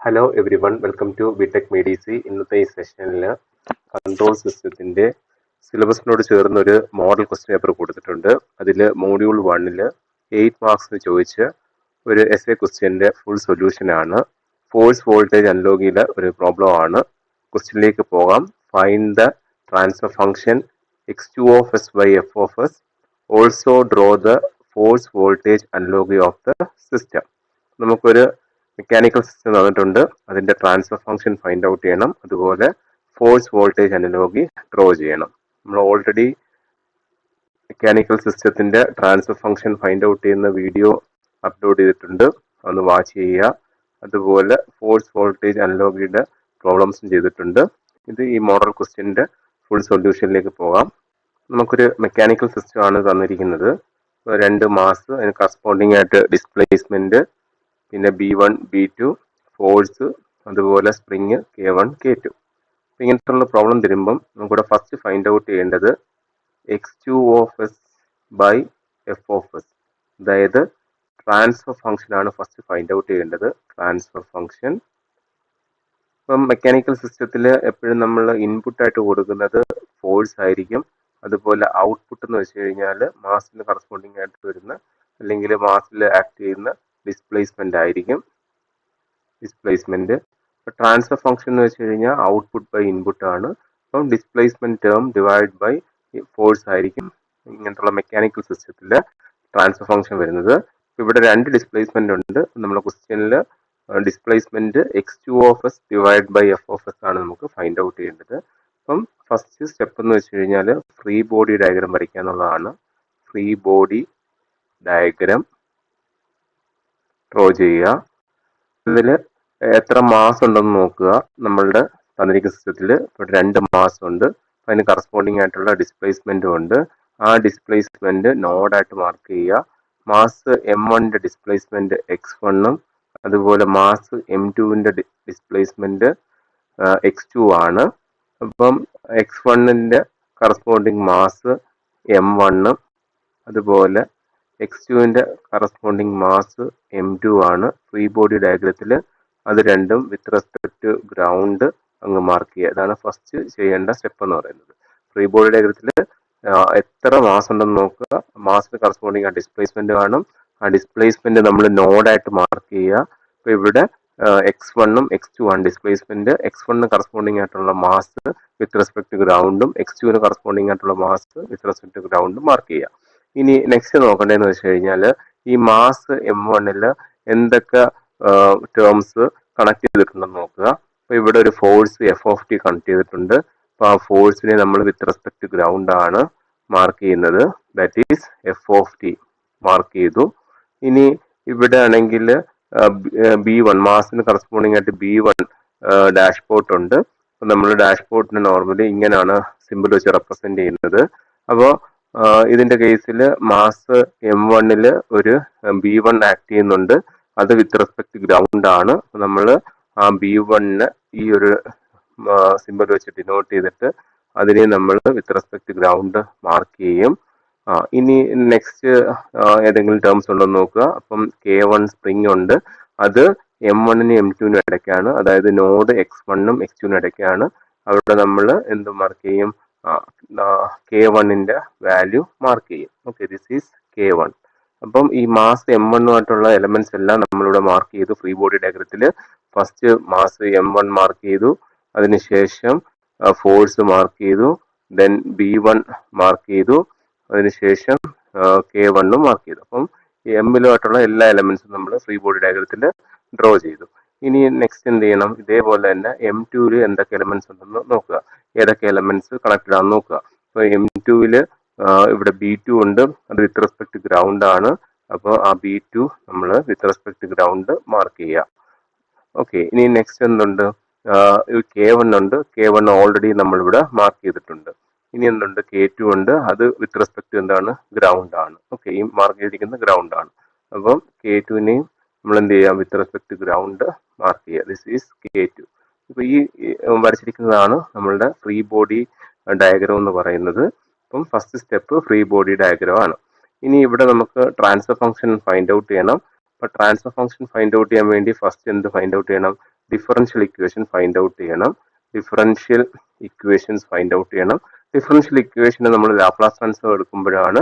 Hello everyone, welcome to BTech Medici. ഇന്നത്തെ ഈ സെഷനിൽ കൺട്രോൾ സിസ്റ്റത്തിന്റെ സിലബസിനോട് ചേർന്നൊരു മോഡൽ ക്വസ്റ്റ്യൻ പേപ്പർ കൊടുത്തിട്ടുണ്ട്. അതിൽ മോഡ്യൂൾ 1 8 മാർക്സിന് ചോദിച്ച് ഒരു എസ് എ ക്വസ്റ്റ്യന്റെ ഫുൾ സൊല്യൂഷൻ ആണ്. ഫോഴ്സ് വോൾട്ടേജ് അനലോഗിയിലെ ഒരു പ്രോബ്ലം ആണ്. ക്വസ്റ്റ്യനിലേക്ക് പോകാം. Find the transfer function x2 of s by f of s. Also draw the force voltage analogy of the system. നമുക്കൊരു മെക്കാനിക്കൽ സിസ്റ്റം തന്നിട്ടുണ്ട്. അതിന്റെ ട്രാൻസ്ഫർ ഫംഗ്ഷൻ ഫൈൻഡ് ഔട്ട് ചെയ്യണം. അതുപോലെ ഫോഴ്സ് വോൾട്ടേജ് അനലോഗി ഡ്രോ ചെയ്യണം. നമ്മൾ ഓൾറെഡി മെക്കാനിക്കൽ സിസ്റ്റത്തിന്റെ transfer function find out ചെയ്യുന്ന video upload ചെയ്തിട്ടുണ്ട്. ഒന്ന് വാച്ച് ചെയ്യുക. അതുപോലെ ഫോഴ്സ് വോൾട്ടേജ് അനലോഗിയുടെ പ്രോബ്ലംസും ചെയ്തിട്ടുണ്ട്. ഇത് ഈ മോഡൽ ക്വസ്റ്റ്യന്റെ ഫുൾ സൊല്യൂഷനിലേക്ക് പോകാം. നമുക്കൊരു മെക്കാനിക്കൽ സിസ്റ്റം ആണ് തന്നിരിക്കുന്നത്. രണ്ട് മാസ്, അതിന് കറസ്പോണ്ടിങ് ആയിട്ട് ഡിസ്പ്ലേസ്മെന്റ്, പിന്നെ B1 B2 ഫോഴ്സ്, അതുപോലെ സ്പ്രിങ് K1 K2. ഇങ്ങനത്തുള്ള പ്രോബ്ലം തരുമ്പം നമുക്കിവിടെ ഫസ്റ്റ് ഫൈൻഡ് ഔട്ട് ചെയ്യേണ്ടത് x2 of s by f of s, അതായത് ട്രാൻസ്ഫർ ഫംഗ്ഷൻ ആണ് ഫസ്റ്റ് ഫൈൻഡ് ഔട്ട് ചെയ്യേണ്ടത്. ട്രാൻസ്ഫർ ഫംഗ്ഷൻ ഇപ്പം മെക്കാനിക്കൽ സിസ്റ്റത്തിൽ എപ്പോഴും നമ്മൾ ഇൻപുട്ടായിട്ട് കൊടുക്കുന്നത് ഫോഴ്സ് ആയിരിക്കും. അതുപോലെ ഔട്ട്പുട്ട് എന്ന് വെച്ച് കഴിഞ്ഞാൽ മാസിന് കറസ്പോണ്ടിങ് ആയിട്ട് വരുന്ന അല്ലെങ്കിൽ മാസിൽ ആക്ട് ചെയ്യുന്ന ഡിസ്പ്ലേസ്മെന്റ് ആയിരിക്കും. ഡിസ്പ്ലേസ്മെന്റ് ട്രാൻസ്ഫർ ഫംഗ്ഷൻ എന്ന് വെച്ച് കഴിഞ്ഞാൽ ഔട്ട്പുട്ട് ബൈ ഇൻപുട്ട് ആണ്. അപ്പം displacement term divide by force ആയിരിക്കും ഇങ്ങനത്തുള്ള മെക്കാനിക്കൽ സിസ്റ്റത്തിൽ ട്രാൻസ്ഫർ ഫംഗ്ഷൻ വരുന്നത്. ഇവിടെ രണ്ട് ഡിസ്പ്ലേസ്മെന്റ് ഉണ്ട്. നമ്മുടെ ക്വസ്റ്റ്യനിൽ displacement x2 of s divide by f of s ആണ് നമുക്ക് ഫൈൻഡ് ഔട്ട് ചെയ്യേണ്ടത്. അപ്പം ഫസ്റ്റ് സ്റ്റെപ്പ് എന്ന് വെച്ച് കഴിഞ്ഞാൽ ഫ്രീ ബോഡി ഡയഗ്രാം വരയ്ക്കുക എന്നുള്ളതാണ്. ഫ്രീ ബോഡി ഡയഗ്രാം ഡ്രോ ചെയ്യുക. ഇതിൽ എത്ര മാസ് ഉണ്ടെന്ന് നോക്കുക. നമ്മളുടെ തന്നിരിക്കുന്ന സിസ്റ്റത്തിൽ ഇവിടെ രണ്ട് മാസ് ഉണ്ട്. അതിന് കറസ്പോണ്ടിങ് ആയിട്ടുള്ള ഡിസ്പ്ലേസ്മെന്റും ഉണ്ട്. ആ ഡിസ്പ്ലേസ്മെന്റ് നോഡായിട്ട് മാർക്ക് ചെയ്യുക. മാസ് M1ന്റെ ഡിസ്പ്ലേസ്മെന്റ് x1ഉം അതുപോലെ മാസ് M2ന്റെ ഡിസ്പ്ലേസ്മെന്റ് x2 ആണ്. അപ്പം x1ന്റെ കറസ്പോണ്ടിങ് മാസ് M1ഉം അതുപോലെ x2ന്റെ കറസ്പോണ്ടിങ് മാസ് M2 ആണ്. ഫ്രീ ബോഡി ഡയഗ്രത്തിൽ അത് രണ്ടും വിത്ത് റെസ്പെക്ട് ടു ഗ്രൗണ്ട് അങ്ങ് മാർക്ക് ചെയ്യുക. ഇതാണ് ഫസ്റ്റ് ചെയ്യേണ്ട സ്റ്റെപ്പ് എന്ന് പറയുന്നത്. ഫ്രീ ബോഡി ഡയഗ്രത്തിൽ എത്ര മാസ് ഉണ്ടെന്ന് നോക്കുക. മാസിന് കറസ്പോണ്ടിങ് ആ ഡിസ്പ്ലേസ്മെന്റ് കാണും. ആ ഡിസ്പ്ലേസ്മെന്റ് നമ്മൾ നോഡായിട്ട് മാർക്ക് ചെയ്യുക. ഇപ്പൊ ഇവിടെ x1ഉം x2 ആണ് ഡിസ്പ്ലേസ്മെന്റ്. x1ന് കറസ്പോണ്ടിങ് ആയിട്ടുള്ള മാസ് വിത്ത് റെസ്പെക്ട് ടു ഗ്രൗണ്ടും x2ന് കറസ്പോണ്ടിങ് ആയിട്ടുള്ള മാസ് വിത്ത് റെസ്പെക്ട് ടു ഗ്രൗണ്ടും മാർക്ക് ചെയ്യുക. ഇനി നെക്സ്റ്റ് നോക്കേണ്ടതെന്ന് വെച്ച് കഴിഞ്ഞാൽ ഈ മാസ് M1ൽ എന്തൊക്കെ ടേംസ് കണക്ട് ചെയ്തിട്ടുണ്ടെന്ന് നോക്കുക. അപ്പൊ ഇവിടെ ഒരു ഫോഴ്സ് F(t) കണക്ട് ചെയ്തിട്ടുണ്ട്. അപ്പൊ ആ ഫോഴ്സിനെ നമ്മൾ വിത്ത് റെസ്പെക്ട് ടു ഗ്രൗണ്ട് ആണ് മാർക്ക് ചെയ്യുന്നത്. ദാറ്റ് ഈസ് F(t) മാർക്ക് ചെയ്തു. ഇനി ഇവിടെ ആണെങ്കിൽ B1 മാസിന് കറസ്പോണ്ടിങ് ആയിട്ട് B1 ഡാഷ്പോർട്ട് ഉണ്ട്. നമ്മൾ ഡാഷ്പോർട്ടിന് നോർമലി ഇങ്ങനെയാണ് സിമ്പിൾ വെച്ച് റെപ്രസെന്റ് ചെയ്യുന്നത്. അപ്പോൾ ഇതിന്റെ കേസിൽ മാസ് M1ൽ ഒരു B1 ആക്ട് ചെയ്യുന്നുണ്ട്. അത് വിത്ത് റെസ്പെക്ട് ഗ്രൗണ്ട് ആണ്. നമ്മൾ ആ B1ന് ഈ ഒരു സിമ്പിൾ വെച്ച് ഡിനോട്ട് ചെയ്തിട്ട് അതിനെ നമ്മൾ വിത്ത് റെസ്പെക്ട് ഗ്രൗണ്ട് മാർക്ക് ചെയ്യും. ഇനി നെക്സ്റ്റ് ഏതെങ്കിലും ടേംസ് ഉണ്ടോ എന്ന് നോക്കുക. അപ്പം K1 സ്പ്രിങ് ഉണ്ട്. അത് M1നും M2നും ഇടയ്ക്കാണ്. അതായത് നോഡ് x1നും x2നും ഇടയ്ക്കാണ്. അവിടെ നമ്മൾ എന്ത് മാർക്ക് ചെയ്യും? K1ന്റെ വാല്യൂ മാർക്ക് ചെയ്യും. Okay, this is K1. അപ്പം ഈ മാസ് M1ഉമായിട്ടുള്ള എലമെന്റ്സ് എല്ലാം നമ്മളിവിടെ മാർക്ക് ചെയ്തു. ഫ്രീ ബോഡി ഡയഗ്രത്തിൽ ഫസ്റ്റ് മാസ് M1 മാർക്ക് ചെയ്തു. അതിനുശേഷം ഫോഴ്സ് മാർക്ക് ചെയ്തു. ദെൻ B1 മാർക്ക് ചെയ്തു. അതിനുശേഷം K1ഉം മാർക്ക് ചെയ്തു. അപ്പം എമ്മിലുമായിട്ടുള്ള എല്ലാ എലമെന്റ്സും നമ്മൾ ഫ്രീ ബോഡി ഡയഗ്രത്തിൽ ഡ്രോ ചെയ്തു. ഇനി നെക്സ്റ്റ് എന്ത് ചെയ്യണം? ഇതേപോലെ തന്നെ M2ൽ എന്തൊക്കെ എലമെന്റ്സ് ഉണ്ടെന്ന് നോക്കുക. ഏതൊക്കെ എലമെന്റ്സ് കണക്റ്റഡ് ആണെന്ന് നോക്കുക. അപ്പോൾ M2ൽ ഇവിടെ B2 ഉണ്ട്. അത് വിത്ത് റെസ്പെക്ട് ഗ്രൗണ്ട് ആണ്. അപ്പോൾ ആ B2 നമ്മൾ വിത്ത് റെസ്പെക്ട് ഗ്രൗണ്ട് മാർക്ക് ചെയ്യുക. ഓക്കെ, ഇനി നെക്സ്റ്റ് എന്തുണ്ട്? K1 ഉണ്ട്. K1 ഓൾറെഡി നമ്മളിവിടെ മാർക്ക് ചെയ്തിട്ടുണ്ട്. ഇനി എന്തുണ്ട്? K2 ഉണ്ട്. അത് വിത്ത് റെസ്പെക്ട് എന്താണ്? ഗ്രൗണ്ട് ആണ്. ഓക്കെ, ഈ മാർക്ക് ചെയ്തിരിക്കുന്ന ഗ്രൗണ്ട് ആണ്. അപ്പം K2നെയും നമ്മൾ എന്ത് ചെയ്യാം? വിത്ത് റെസ്പെക്ട് ഗ്രൗണ്ട് മാർക്ക് ചെയ്യുക. This is K2. ഇപ്പൊ ഈ വരച്ചിരിക്കുന്നതാണ് നമ്മളുടെ ഫ്രീ ബോഡി ഡയഗ്രാം എന്ന് പറയുന്നത്. അപ്പം first step free body diagram ആണ്. ഇനി ഇവിടെ നമുക്ക് ട്രാൻസ്ഫർ ഫംഗ്ഷൻ ഫൈൻഡ് ഔട്ട് ചെയ്യണം. അപ്പൊ ട്രാൻസ്ഫർ ഫംഗ്ഷൻ ഫൈൻഡ് ഔട്ട് ചെയ്യാൻ വേണ്ടി ഫസ്റ്റ് എന്ത് ഫൈൻഡ് ഔട്ട് ചെയ്യണം? ഡിഫറൻഷ്യൽ ഇക്വേഷൻ ഫൈൻഡ് ഔട്ട് ചെയ്യണം. ഡിഫറൻഷ്യൽ ഇക്വേഷൻസ് ഫൈൻഡ് ഔട്ട് ചെയ്യണം. ഡിഫറൻഷ്യൽ ഇക്വേഷന് നമ്മൾ ലാപ്ലാസ് ട്രാൻസ്ഫോം എടുക്കുമ്പോഴാണ്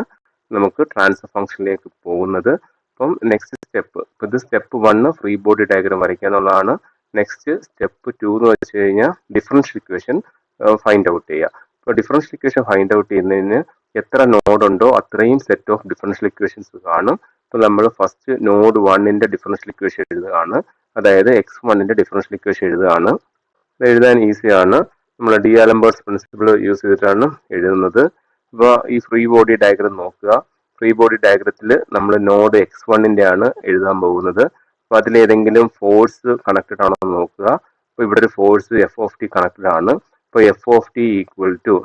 നമുക്ക് ട്രാൻസ്ഫർ ഫംഗ്ഷനിലേക്ക് പോകുന്നത്. അപ്പം നെക്സ്റ്റ് സ്റ്റെപ്പ്, ഇത് സ്റ്റെപ്പ് 1 ഫ്രീ ബോഡി ഡയഗ്രാം വരയ്ക്കുക എന്നുള്ളതാണ്. നെക്സ്റ്റ് സ്റ്റെപ്പ് 2 എന്ന് വെച്ച് കഴിഞ്ഞാൽ ഡിഫറൻഷ്യൽ ഇക്വേഷൻ ഫൈൻഡ് ഔട്ട് ചെയ്യുക. അപ്പോൾ ഡിഫറൻഷ്യൽ ഇക്വേഷൻ ഫൈൻഡ് ഔട്ട് ചെയ്യുന്നതിന് എത്ര നോഡ് ഉണ്ടോ അത്രയും സെറ്റ് ഓഫ് ഡിഫറൻഷ്യൽ ഇക്വേഷൻസ് കാണും. അപ്പോൾ നമ്മൾ ഫസ്റ്റ് നോഡ് 1ന്റെ ഡിഫറൻഷ്യൽ ഇക്വേഷൻ എഴുതുകയാണ്, അതായത് x1ന്റെ ഡിഫറൻഷ്യൽ ഇക്വേഷൻ എഴുതുകയാണ്. ഇത് എഴുതാൻ ഈസിയാണ്, നമ്മൾ ഡി-ആലംബേർട്സ് പ്രിൻസിപ്പിൾ യൂസ് ചെയ്തിട്ടാണ് എഴുതുന്നത്. അപ്പോൾ ഈ ഫ്രീ ബോഡി ഡയഗ്രം നോക്കുക. ഫ്രീ ബോഡി ഡയഗ്രത്തിൽ നമ്മൾ നോഡ് x1ന്റെ ആണ് എഴുതാൻ പോകുന്നത്. അപ്പോൾ അതിലേതെങ്കിലും ഫോഴ്സ് കണക്റ്റഡ് ആണോ എന്ന് നോക്കുക. അപ്പോൾ ഇവിടെ ഒരു force F of T connected ആണ്. അപ്പോൾ F of T equal to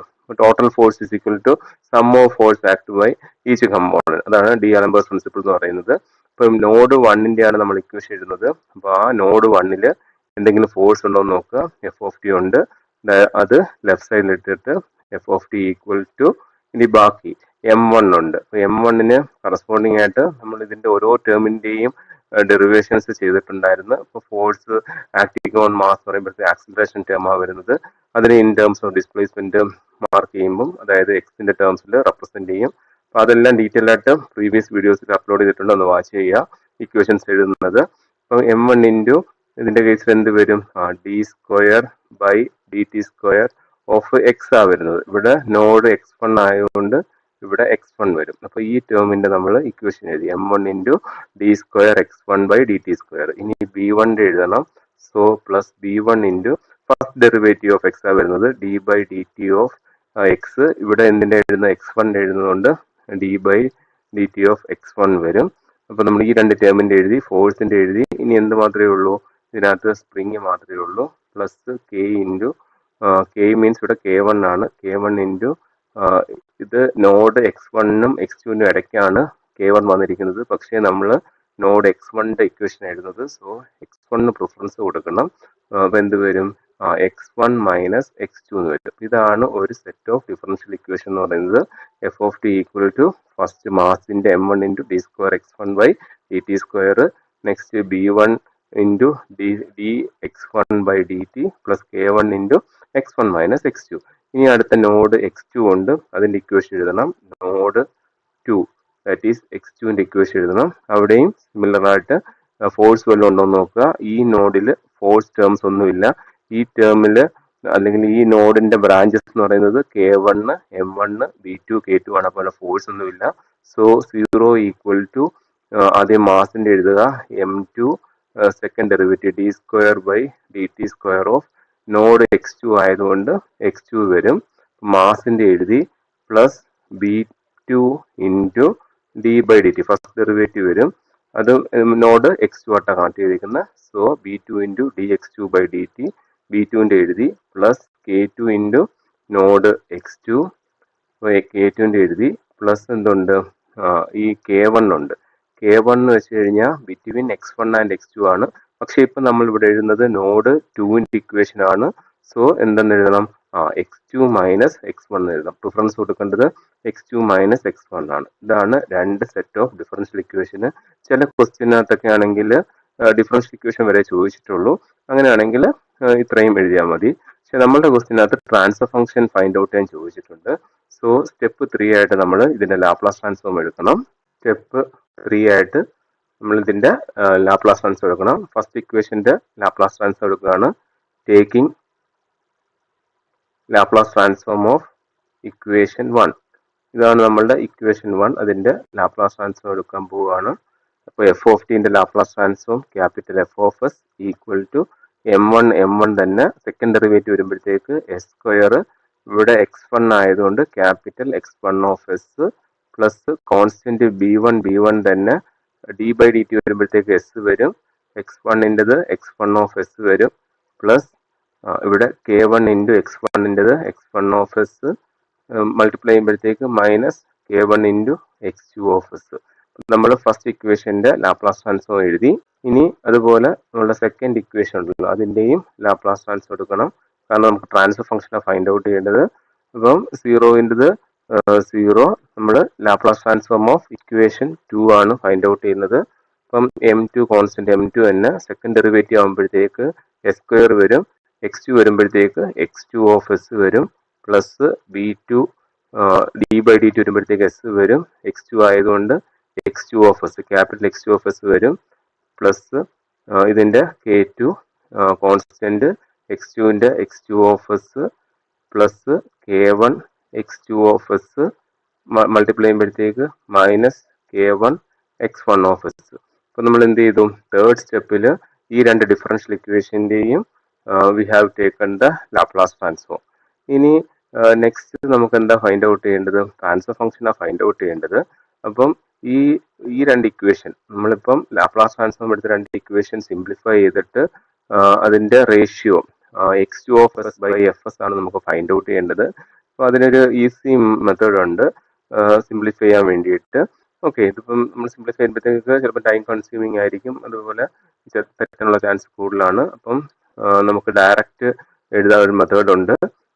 total force is equal to sum of force act by each component. അതാണ് ഡി-ആലംബേർട്സ് പ്രിൻസിപ്പിൾ എന്ന് പറയുന്നത്. ഇപ്പം നോഡ് 1ന്റെ ആണ് നമ്മൾ ഇക്വേഷൻ എഴുതുന്നത്. അപ്പോൾ ആ നോഡ് 1ൽ എന്തെങ്കിലും ഫോഴ്സ് ഉണ്ടോ എന്ന് നോക്കുക. എഫ് ഓഫ് ടി ഉണ്ട്, അത് ലെഫ്റ്റ് സൈഡിൽ ഇട്ടിട്ട് F of T equal to ഇനി ബാക്കി M1 ഉണ്ട്. അപ്പോൾ M1ന് കറസ്പോണ്ടിങ് ആയിട്ട് നമ്മൾ ഇതിന്റെ ഓരോ ടേമിന്റെയും ഡെറിവേഷൻസ് ചെയ്തിട്ടുണ്ടായിരുന്നു. ഇപ്പോൾ ഫോഴ്സ് ആക്ടിങ് ഓൺ മാസ് പറയുമ്പോഴത്തെ ആക്സിലറേഷൻ ടേമാണ് വരുന്നത്. അതിന് in terms of displacement mark ചെയ്യുമ്പം, അതായത് എക്സിന്റെ ടേംസിൽ റെപ്രസെന്റ് ചെയ്യും. അപ്പോൾ അതെല്ലാം ഡീറ്റെയിൽ ആയിട്ട് പ്രീവിയസ് വീഡിയോസിൽ അപ്ലോഡ് ചെയ്തിട്ടുണ്ട്, ഒന്ന് വാച്ച് ചെയ്യുക ഇക്വേഷൻസ് എഴുതുന്നത്. അപ്പോൾ M1 ഇൻറ്റു ഇതിന്റെ കേസിൽ എന്ത് വരും, D square by D T square of X ആ വരുന്നത്. ഇവിടെ നോഡ് x1 ആയതുകൊണ്ട് ഇവിടെ x1 വരും. അപ്പോൾ ഈ ടേമിന്റെ നമ്മൾ ഇക്വേഷൻ എഴുതി M1 into d square x1 by D T square. ഇനി B1 എഴുതണം. So plus B1 into first derivative of X ആ വരുന്നത് d by D t of x. ഇവിടെ എന്തിന്റെ എഴുതുന്ന x1 എഴുതുന്നതുകൊണ്ട് d by D t of x1 വരും. അപ്പോൾ നമ്മൾ ഈ രണ്ട് ടേമിന്റെ എഴുതി, ഫോഴ്സിന്റെ എഴുതി. ഇനി എന്ത് മാത്രമേ ഉള്ളൂ, ഇതിനകത്ത് സ്പ്രിങ് മാത്രമേ ഉള്ളൂ. Plus K into K means ഇവിടെ K1 ആണ്. K1 ഇൻറ്റു ഇത് നോഡ് x1നും x2നും ഇടയ്ക്കാണ് K1 വന്നിരിക്കുന്നത്. പക്ഷേ നമ്മൾ നോഡ് x1ന്റെ ഇക്വേഷൻ എഴുതുന്നത്. സോ x1 പ്രിഫറൻസ് കൊടുക്കണം. അപ്പോൾ എന്ത് വരും, x1 മൈനസ് x2 എന്ന് വരും. ഇതാണ് ഒരു സെറ്റ് ഓഫ് ഡിഫറൻഷ്യൽ ഇക്വേഷൻ എന്ന് പറയുന്നത്. F of T equal to first മാസിന്റെ M1 into d square x1 by D T square. Next B1 into d x1 by D t plus K1 into x1 minus x2. ഇനി അടുത്ത node x2 ഉണ്ട്, അതിന്റെ equation എഴുതണം. Node 2 that is x2ന്റെ equation എഴുതണം. അവിടെയും similar ആയിട്ട് force വല്ലതും ഉണ്ടോ എന്ന് നോക്കുക. ഈ നോഡിൽ ഫോഴ്സ് ടേംസ് ഒന്നുമില്ല. ഈ ടേമിൽ അല്ലെങ്കിൽ ഈ നോഡിന്റെ ബ്രാഞ്ചസ് എന്ന് പറയുന്നത് K1, M1, B2, K2 ആണ്. അപ്പോൾ ഫോഴ്സ് ഒന്നുമില്ല. സോ 0 ഈക്വൽ ടു ആദ്യം മാസിന്റെ എഴുതുക, M2 second derivative d square by D T square of node x2 ആയതുകൊണ്ട് x2 വരും. മാസിന്റെ എഴുതി plus B2 into d by D t first derivative വരും. അത് നോഡ് x2 ആയിട്ടാണ് കണക്ട് ചെയ്തിരിക്കുന്നത്. So B2 into d x2 by D t B2ന്റെ എഴുതി plus K2 into node x2 K2ന്റെ എഴുതി പ്ലസ് എന്തുണ്ട്, ഈ K1 ഉണ്ട്. K1 എന്ന് വെച്ച് കഴിഞ്ഞാൽ ബിറ്റ്വീൻ x1 ആൻഡ് x2 ആണ്. പക്ഷെ ഇപ്പൊ നമ്മൾ ഇവിടെ എഴുതുന്നത് നോഡ് 2ന്റെ ഇക്വേഷൻ ആണ്. സോ എന്തെന്ന് എഴുതണം, x2 മൈനസ് x1 എഴുതാം. പ്രിഫറൻസ് കൊടുക്കേണ്ടത് x2 മൈനസ് x1 ആണ്. ഇതാണ് രണ്ട് സെറ്റ് ഓഫ് ഡിഫറൻഷ്യൽ ഇക്വേഷന്. ചില ക്വസ്റ്റ്യനകത്തൊക്കെ ആണെങ്കിൽ ഡിഫറൻഷ്യൽ ഇക്വേഷൻ വരെ ചോദിച്ചിട്ടുള്ളൂ. അങ്ങനെയാണെങ്കിൽ ഇത്രയും എഴുതിയാൽ മതി. പക്ഷെ നമ്മളുടെ ക്വസ്റ്റ്യനകത്ത് ട്രാൻസ്ഫർ ഫംഗ്ഷൻ ഫൈൻഡ് ഔട്ട് ചെയ്യാൻ ചോദിച്ചിട്ടുണ്ട്. സോ സ്റ്റെപ്പ് 3 ആയിട്ട് നമ്മൾ ഇതിന്റെ ലാപ്ലാസ് ട്രാൻസ്ഫോം എടുക്കണം. സ്റ്റെപ്പ് 3 ആയിട്ട് നമ്മൾ ഇതിന്റെ ലാപ്ലാസ് ട്രാൻസ്ഫോം എടുക്കണം. ഫസ്റ്റ് ഇക്വേഷന്റെ ലാപ്ലാസ് ട്രാൻസ്ഫോം എടുക്കുകയാണ്. Taking Laplace transform of equation 1. ഇതാണ് നമ്മളുടെ ഇക്വേഷൻ 1. അതിന്റെ ലാപ്ലാസ് ട്രാൻസ്ഫോം എടുക്കാൻ പോവുകയാണ്. അപ്പോൾ എഫ് ഓഫ് ടിന്റെ Laplace transform capital f of s equal to M1 തന്നെ സെക്കൻഡ് ഡെറിവേറ്റീവ് വരുമ്പോഴത്തേക്ക് എസ് സ്ക്വയർ. ഇവിടെ x1 ആയതുകൊണ്ട് capital x1 of s plus constant B1 തന്നെ ഡി ബൈ ഡി ടി വരുമ്പോഴത്തേക്ക് എസ് വരും. x1ൻ്റെത് x1 ഓഫ് എസ് വരും പ്ലസ് ഇവിടെ K1 ഇൻറ്റു x1ൻ്റെത് x1 ഓഫ് എസ് മൾട്ടിപ്ലൈ ചെയ്യുമ്പോഴത്തേക്ക് minus K1 into x2 of s. നമ്മൾ ഫസ്റ്റ് ഇക്വേഷന്റെ ലാപ്ലാസ് ട്രാൻസ്ഫോം എഴുതി. ഇനി അതുപോലെ നമ്മുടെ സെക്കൻഡ് ഇക്വേഷൻ ഉണ്ടല്ലോ, അതിന്റെയും ലാപ്ലാസ് ട്രാൻസ്ഫോം എടുക്കണം. കാരണം നമുക്ക് ട്രാൻസ്ഫർ ഫംഗ്ഷനെ ഫൈൻഡ് ഔട്ട് ചെയ്യേണ്ടത്. അപ്പം 0ൻ്റെത് 0, നമ്മൾ ലാപ്ലാസ് ട്രാൻസ്ഫോം ഓഫ് ഇക്വേഷൻ 2 ആണ് ഫൈൻഡ് ഔട്ട് ചെയ്യുന്നത്. അപ്പം M2 കോൺസ്റ്റന്റ് M2 തന്നെ സെക്കൻഡ് ഡെറിവേറ്റീവ് ആകുമ്പോഴത്തേക്ക് എസ് സ്ക്വയർ വരും. x2 വരുമ്പോഴത്തേക്ക് x2 ഓഫ് എസ് വരും plus b2 d by d t വരുമ്പോഴത്തേക്ക് എസ് വരും. x2 ആയതുകൊണ്ട് x2 of s capital x2 of s വരും പ്ലസ് ഇതിന്റെ k2 കോൺസ്റ്റന്റ് x2ന്റെ x2 of s plus k1 x2 of s multiply ചെയ്യുമ്പോഴത്തേക്ക് minus k1 x1 of s. അപ്പൊ നമ്മൾ എന്ത് ചെയ്തു? തേർഡ് സ്റ്റെപ്പിൽ ഈ രണ്ട് ഡിഫറൻഷ്യൽ ഇക്വേഷന്റെയും we have taken the Laplace transform. ഇനി നെക്സ്റ്റ് നമുക്ക് എന്താ ഫൈൻഡ് ഔട്ട് ചെയ്യേണ്ടത്? ട്രാൻസ്ഫർ ഫംഗ്ഷനാണ് ഫൈൻഡ് ഔട്ട് ചെയ്യേണ്ടത്. അപ്പം ഈ രണ്ട് ഇക്വേഷൻ നമ്മളിപ്പം ലാപ്ലാസ് ട്രാൻസ്ഫോം എടുത്ത രണ്ട് ഇക്വേഷൻ സിംപ്ലിഫൈ ചെയ്തിട്ട് അതിന്റെ ratio x2 of S by F S ആണ് നമുക്ക് ഫൈൻഡ് ഔട്ട് ചെയ്യേണ്ടത്. അപ്പോൾ അതിനൊരു ഈസി മെത്തേഡ് ഉണ്ട് സിംപ്ലിഫൈ ചെയ്യാൻ വേണ്ടിയിട്ട്. ഓക്കെ, ഇതിപ്പം നമ്മൾ സിംപ്ലിഫൈ ചെയ്യുമ്പോഴത്തേക്ക് ചിലപ്പോൾ ടൈം കൺസ്യൂമിങ് ആയിരിക്കും, അതുപോലെ തെറ്റാനുള്ള ചാൻസ് കൂടുതലാണ്. അപ്പം നമുക്ക് ഡയറക്റ്റ് എഴുതാൻ ഒരു മെത്തേഡ് ഉണ്ട്.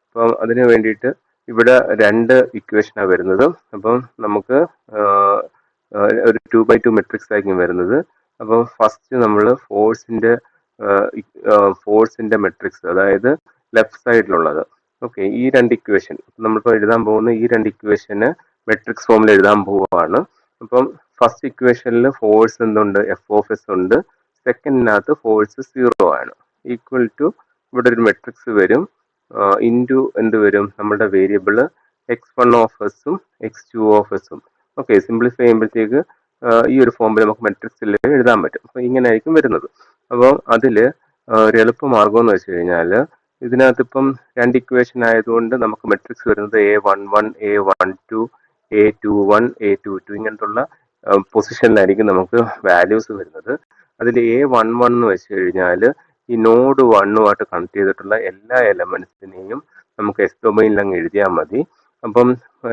അപ്പം അതിന് വേണ്ടിയിട്ട് ഇവിടെ രണ്ട് ഇക്വേഷനാണ് വരുന്നത്. അപ്പം നമുക്ക് ഒരു 2x2 മെട്രിക്സ് ആയിരിക്കും വരുന്നത്. അപ്പം ഫസ്റ്റ് നമ്മൾ ഫോഴ്സിന്റെ മെട്രിക്സ്, അതായത് ലെഫ്റ്റ് സൈഡിലുള്ളത്. ഓക്കെ, ഈ രണ്ട് ഇക്വേഷൻ നമ്മളിപ്പോൾ എഴുതാൻ പോകുന്ന ഈ രണ്ട് ഇക്വേഷന് മെട്രിക്സ് ഫോമിൽ എഴുതാൻ പോവുകയാണ്. അപ്പം ഫസ്റ്റ് ഇക്വേഷനിൽ ഫോഴ്സ് എന്തുണ്ട്? എഫ് ഓഫ് എസ് ഉണ്ട്. സെക്കൻഡിനകത്ത് ഫോഴ്സ് 0 ആണ്. ഈക്വൽ ടു ഇവിടെ ഒരു മെട്രിക്സ് വരും ഇൻറ്റു എന്ത് വരും? നമ്മുടെ വേരിയബിള് x1 ഓഫ് എസും x2 ഓഫ് എസും. ഓക്കെ, സിംപ്ലിഫൈ ചെയ്യുമ്പോഴത്തേക്ക് ഈ ഒരു ഫോമിൽ നമുക്ക് മെട്രിക്സിൽ എഴുതാൻ പറ്റും. അപ്പോൾ ഇങ്ങനെ ആയിരിക്കും വരുന്നത്. അപ്പോൾ അതിൽ ഒരു എളുപ്പമാർഗം എന്ന് വെച്ച് കഴിഞ്ഞാൽ ഇതിനകത്ത് ഇപ്പം രണ്ട് ഇക്വേഷൻ ആയതുകൊണ്ട് നമുക്ക് മെട്രിക്സ് വരുന്നത് A11 A12 A21 A22 ഇങ്ങനത്തുള്ള പൊസിഷനിലായിരിക്കും നമുക്ക് വാല്യൂസ് വരുന്നത്. അതിൽ A11 എന്ന് വെച്ച് കഴിഞ്ഞാൽ ഈ നോഡ് 1 കണക്ട് ചെയ്തിട്ടുള്ള എല്ലാ എലമെന്റ്സിനെയും നമുക്ക് എസ് ഡൊമൈനിൽ അങ്ങ് എഴുതിയാൽ മതി. അപ്പം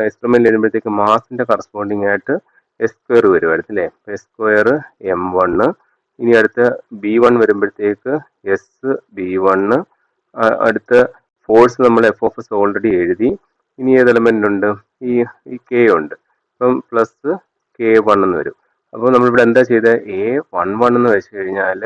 എസ് ഡൊമൈനിൽ എഴുതുമ്പോഴത്തേക്ക് മാസിന്റെ കറസ്പോണ്ടിങ് ആയിട്ട് എസ് സ്ക്വയർ വരുമായിരുന്നു അല്ലേ? S square M1. ഇനി അടുത്ത B1 വരുമ്പോഴത്തേക്ക് എസ് B1. അടുത്ത ഫോഴ്സ് നമ്മൾ എഫ് ഓഫ് എസ് ഓൾറെഡി എഴുതി. ഇനി ഏത് എലമെന്റ് ഉണ്ട്? ഈ കെ ഉണ്ട്. അപ്പം പ്ലസ് K1 എന്ന് വരും. അപ്പോൾ നമ്മളിവിടെ എന്താ ചെയ്തത്? A11 എന്ന് വെച്ച് കഴിഞ്ഞാൽ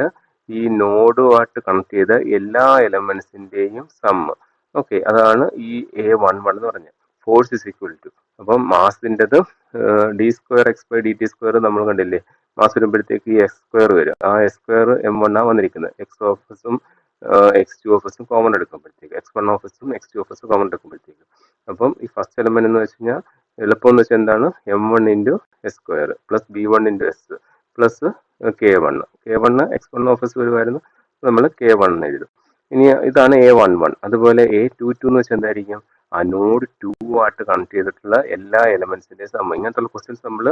ഈ നോഡുമായിട്ട് കണക്ട് ചെയ്ത എല്ലാ എലമെന്റ്സിന്റെയും സമ്മ്. ഓക്കെ, അതാണ് ഈ A11 എന്ന് പറഞ്ഞത്. ഫോഴ്സ് ഇസ് ഈക്വൽ ടു, അപ്പം മാസിൻ്റെത് d square x by D T square നമ്മൾ കണ്ടില്ലേ? മാസ് വരുമ്പോഴത്തേക്ക് ഈ എക്സ് സ്ക്വയർ വരും. ആ എക്സ് സ്ക്വയർ M1 വന്നിരിക്കുന്നത്. എക്സ് ഓഫ് എസും x2 ഓഫ് എസും കോമൺ എടുക്കുമ്പോഴത്തേക്ക് x1 ഓഫ് എസും x2 ഓഫ് എസും കോമൺ എടുക്കുമ്പോഴത്തേക്ക് അപ്പം ഈ ഫസ്റ്റ് എലമെന്റ് എന്ന് വെച്ച് കഴിഞ്ഞാൽ എളുപ്പം എന്ന് വെച്ചാൽ എന്താണ്? M1 into S square plus B1 into S plus K1. x1 of S വരുമായിരുന്നു, നമ്മൾ K1 എഴുതും. ഇനി ഇതാണ് A11. അതുപോലെ A22 എന്ന് വെച്ചാൽ എന്തായിരിക്കും? ആ നോഡ് 2 കണക്ട് ചെയ്തിട്ടുള്ള എല്ലാ എലമെന്റ്സിന്റെയും സമ്മ്. ഇങ്ങനത്തുള്ള ക്വസ്റ്റ്യൻസ് നമ്മൾ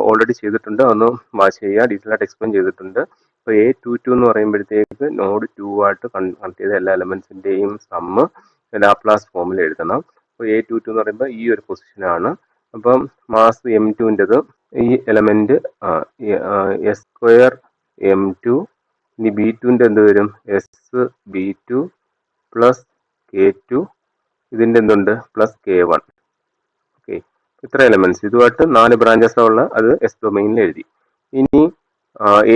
ഓൾറെഡി ചെയ്തിട്ടുണ്ട്, ഒന്ന് വാച്ച് ചെയ്യുക, ഡീറ്റെയിൽ ആയിട്ട് എക്സ്പ്ലെയിൻ ചെയ്തിട്ടുണ്ട്. അപ്പോൾ A22 എന്ന് പറയുമ്പോഴത്തേക്ക് നോഡ് 2 കണക്ട് ചെയ്ത എല്ലാ എലമെന്റ്സിന്റെയും സമ്മ് ലാപ്ലാസ് ഫോമിൽ എഴുതണം. അപ്പോൾ A22 എന്ന് പറയുമ്പോൾ ഈ ഒരു പൊസിഷനാണ്. അപ്പം മാസ് M2ൻ്റെത് ഈ എലമെന്റ് എസ് സ്ക്വയർ M2. ഇനി B2ൻ്റെ എന്ത് വരും? S B2 plus K2. ഇതിൻ്റെ എന്തുണ്ട്? Plus K1. ഓക്കെ, ഇത്ര എലമെന്റ്സ് ഇതുമായിട്ട് 4 ബ്രാഞ്ചസ് ഉള്ള അത് എസ് ഡൊമൈനിൽ എഴുതി. ഇനി